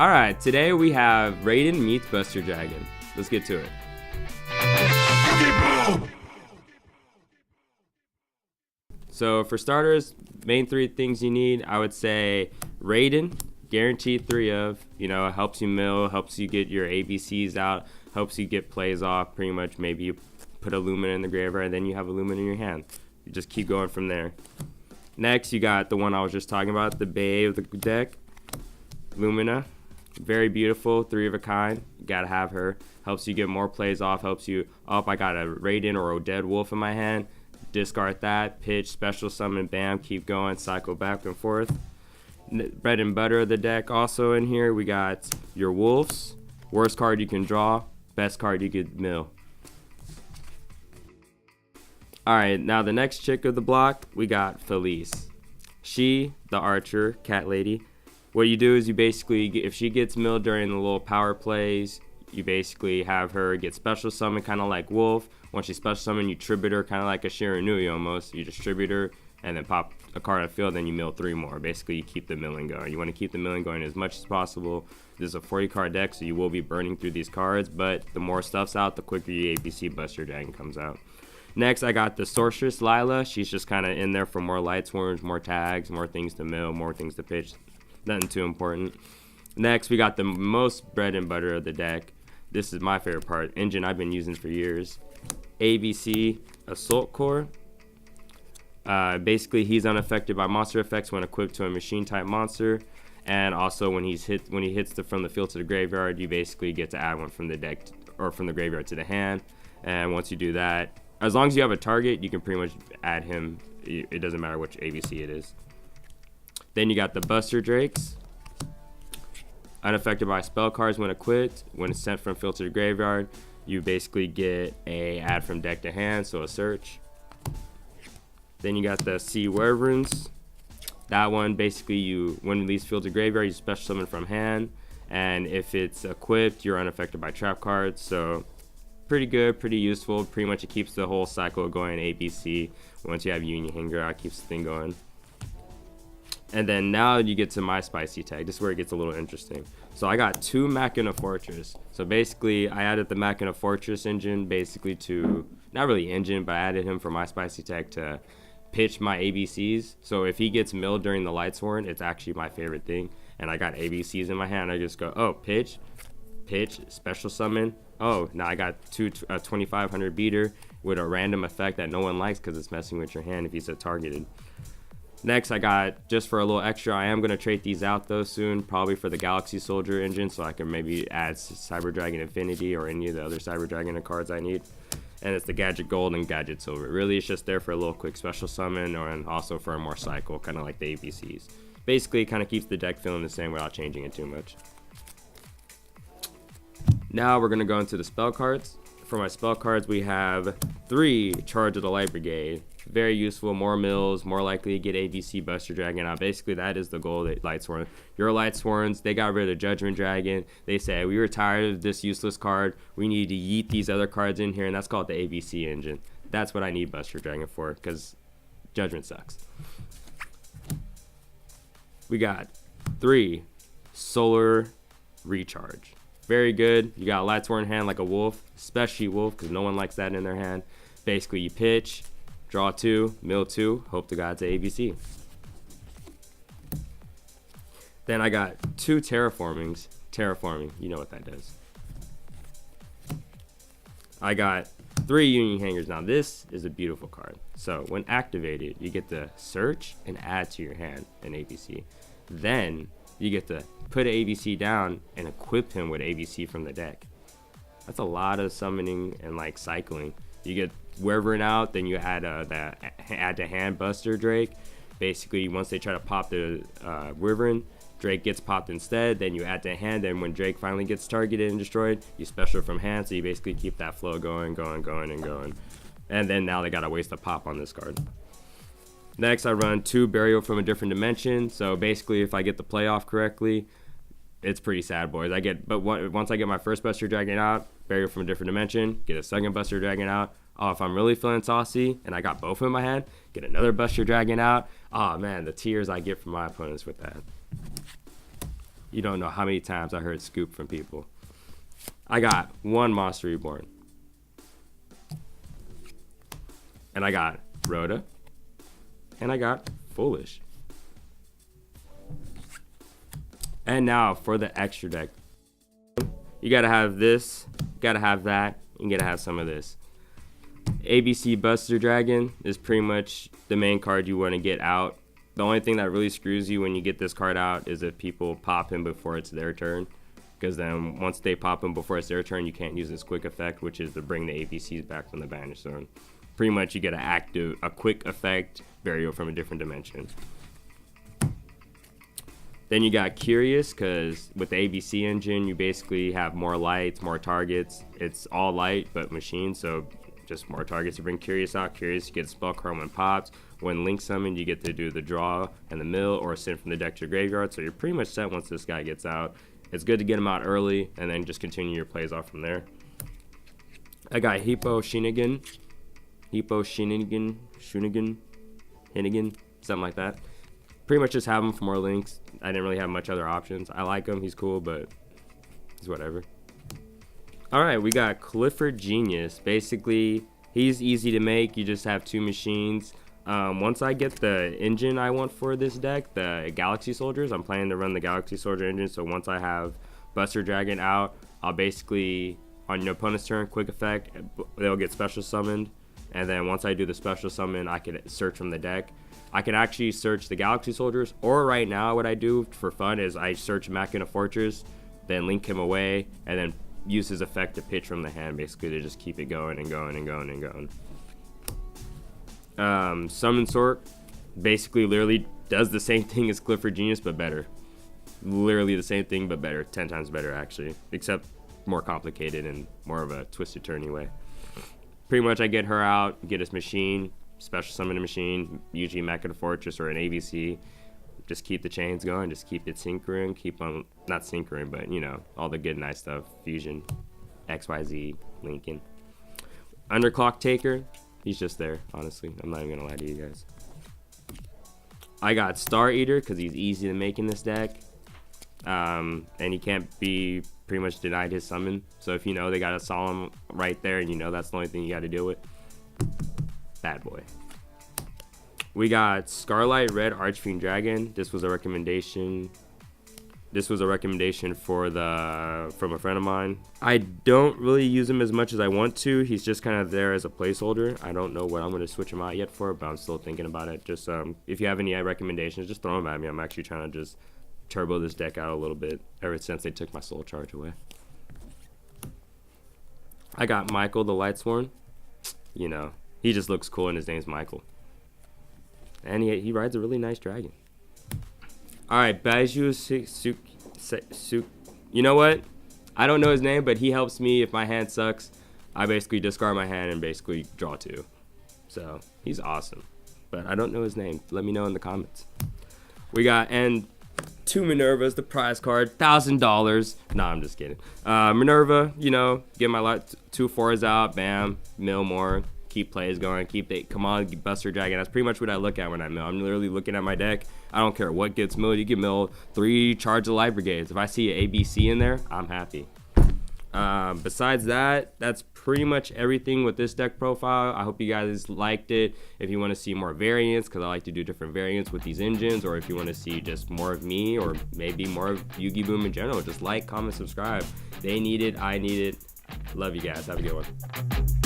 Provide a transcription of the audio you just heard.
Alright, today we have Raiden meets Buster Dragon. Let's get to it. So for starters, main three things you need, I would say Raiden, guaranteed 3 of, helps you mill, helps you get your ABCs out, helps you get plays off, pretty much. Maybe you put a Lumina in the graveyard and then you have a Lumina in your hand. You just keep going from there. Next, you got the one I was just talking about, the Bae of the deck, Lumina. Very beautiful, 3 of a kind. You gotta have her. Helps you get more plays off, helps you, I got a Raiden or a Dead Wolf in my hand. Discard that, pitch, special summon, bam, keep going, cycle back and forth. Bread and butter of the deck also in here. We got your Wolves. Worst card you can draw, best card you could mill. Alright, now the next chick of the block, we got Felice. She, the archer, cat lady. What you do is you basically, if she gets milled during the little power plays, you basically have her get special summon, kind of like Wolf. Once she special summon, you tribute her, kind of like a Shiranui almost. You just tribute her and then pop a card on the field, then you mill 3 more. Basically, you keep the milling going. You want to keep the milling going as much as possible. This is a 40 card deck, so you will be burning through these cards, but the more stuff's out, the quicker your ABC Buster Dragon comes out. Next, I got the Sorceress Lila. She's just kind of in there for more Lightsworns, more tags, more things to mill, more things to pitch. Nothing too important. Next, we got the most bread and butter of the deck. This is my favorite part. Engine I've been using for years. ABC Assault Core. Basically, he's unaffected by monster effects when equipped to a machine type monster, and also when he hits from the field to the graveyard, you basically get to add one from the deck or from the graveyard to the hand. And once you do that, as long as you have a target, you can pretty much add him. It doesn't matter which ABC it is. Then you got the Buster Drakes. Unaffected by spell cards when equipped. When it's sent from field to the graveyard, you basically get a add from deck to hand, so a search. Then you got the Sea Wyverns. That one, basically, when it leaves field to graveyard, you special summon from hand. And if it's equipped, you're unaffected by trap cards. So pretty good, pretty useful. Pretty much it keeps the whole cycle going, ABC. Once you have Union Hanger out, keeps the thing going. And then now you get to my spicy tag. This is where it gets a little interesting. So I got 2 Machina Fortress. So basically, I added the Machina Fortress engine basically to, not really engine, but I added him for my spicy tag to pitch my ABCs. So if he gets milled during the Lightsworn, it's actually my favorite thing. And I got ABCs in my hand. I just go, oh, pitch, special summon. Oh, now I got a 2500 beater with a random effect that no one likes because it's messing with your hand if he's a targeted. Next, I got, just for a little extra, I am going to trade these out though soon, probably for the Galaxy Soldier engine, so I can maybe add Cyber Dragon Infinity or any of the other Cyber Dragon cards I need. And it's the Gadget Gold and Gadget Silver. Really, it's just there for a little quick special summon and also for a more cycle, kind of like the ABCs. Basically, it kind of keeps the deck feeling the same without changing it too much. Now we're going to go into the spell cards. For my spell cards, we have 3 Charge of the Light Brigade. Very useful, more mills, more likely to get ABC Buster Dragon out. Basically, that is the goal of Lightsworn. Your Lightsworns, they got rid of Judgment Dragon. They say, we were tired of this useless card. We need to yeet these other cards in here, and that's called the ABC engine. That's what I need Buster Dragon for, because Judgment sucks. We got 3 Solar Recharge. Very good. You got Lightsworn in hand like a Wolf, especially Wolf, because no one likes that in their hand. Basically, you pitch, draw 2, mill 2, hope to God to ABC. Then I got 2 Terraformings. Terraforming, you know what that does. I got 3 Union Hangers. Now this is a beautiful card. So when activated, you get to search and add to your hand an ABC. Then you get to put an ABC down and equip him with ABC from the deck. That's a lot of summoning and like cycling. You get Wyvern out, then you add to hand Buster Drake. Basically, once they try to pop the Wyvern, Drake gets popped instead. Then you add to hand, and when Drake finally gets targeted and destroyed, you special from hand. So you basically keep that flow going. And then now they gotta waste a pop on this card. Next, I run 2 Burial from a Different Dimension. So basically, if I get the playoff correctly, it's pretty sad, boys. Once I get my first Buster Dragon out, Burial from a Different Dimension, get a second Buster Dragon out. Oh, if I'm really feeling saucy and I got both in my hand, get another Buster Dragon out. Oh man, the tears I get from my opponents with that. You don't know how many times I heard scoop from people. I got one Monster Reborn. And I got Rhoda. And I got Foolish. And now for the extra deck. You gotta have this, gotta have that, and you gotta have some of this. ABC Buster Dragon is pretty much the main card you want to get out. The only thing that really screws you when you get this card out is if people pop him before it's their turn. Because then once they pop him before it's their turn, you can't use this quick effect, which is to bring the ABCs back from the banish zone. Pretty much you get to active a quick effect burial from a different dimension. Then you got Curious, because with the ABC engine, you basically have more lights, more targets. It's all light, but machine, so just more targets to bring Curious out. Curious, you get spell card when pops. When Link summoned, you get to do the draw and the mill, or send from the deck to your graveyard, so you're pretty much set once this guy gets out. It's good to get him out early, and then just continue your plays off from there. I got Hippo Shinigan, Hinnigan, something like that. Pretty much just have him for more links. I didn't really have much other options. I like him, he's cool, but he's whatever. Alright, we got Clifford Genius. Basically, he's easy to make. You just have two machines. Once I get the engine I want for this deck, the Galaxy Soldiers, I'm planning to run the Galaxy Soldier engine, so once I have Buster Dragon out, I'll basically, on your opponent's turn, quick effect, they'll get special summoned, and then once I do the special summon, I can search from the deck. I can actually search the Galaxy Soldiers, or right now what I do for fun is I search Machina Fortress, then link him away, and then use his effect to pitch from the hand, basically to just keep it going and going and going and going. Summon Sort basically literally does the same thing as Clifford Genius, but better. Literally the same thing, but better. 10 times better, actually. Except more complicated and more of a twisted turny way. Pretty much I get her out, get his machine, special summon a machine, usually Machina Fortress or an ABC. Just keep the chains going, just keep it syncering, keep on, not syncering, but you know, all the good nice stuff. Fusion, XYZ, Lincoln. Underclock Taker, he's just there, honestly. I'm not even gonna lie to you guys. I got Star Eater because he's easy to make in this deck. And he can't be pretty much denied his summon. So if you know they got a Solemn right there and you know that's the only thing you got to deal with, bad boy. We got Scarlet Red Archfiend Dragon. This was a recommendation. This was a recommendation from a friend of mine. I don't really use him as much as I want to. He's just kind of there as a placeholder. I don't know what I'm going to switch him out yet for, but I'm still thinking about it. Just if you have any recommendations, just throw them at me. I'm actually trying to just turbo this deck out a little bit ever since they took my soul charge away. I got Michael the Lightsworn. You know, he just looks cool and his name's Michael. And he rides a really nice dragon. Alright, Baiju Suk. You know what? I don't know his name, but he helps me if my hand sucks. I basically discard my hand and basically draw two. So, he's awesome. But I don't know his name. Let me know in the comments. We got, and two Minervas, the prize card, $1,000. Nah, I'm just kidding. Minerva, you know, get my two fours out, bam, mill more. Keep plays going, come on, Buster Dragon. That's pretty much what I look at when I mill. I'm literally looking at my deck. I don't care what gets milled. You can mill 3 Charge of Light Brigades. If I see an ABC in there, I'm happy. Besides that, that's pretty much everything with this deck profile. I hope you guys liked it. If you want to see more variants, because I like to do different variants with these engines, or if you want to see just more of me, or maybe more of YugiBOOM in general, just like, comment, subscribe. They need it, I need it. Love you guys. Have a good one.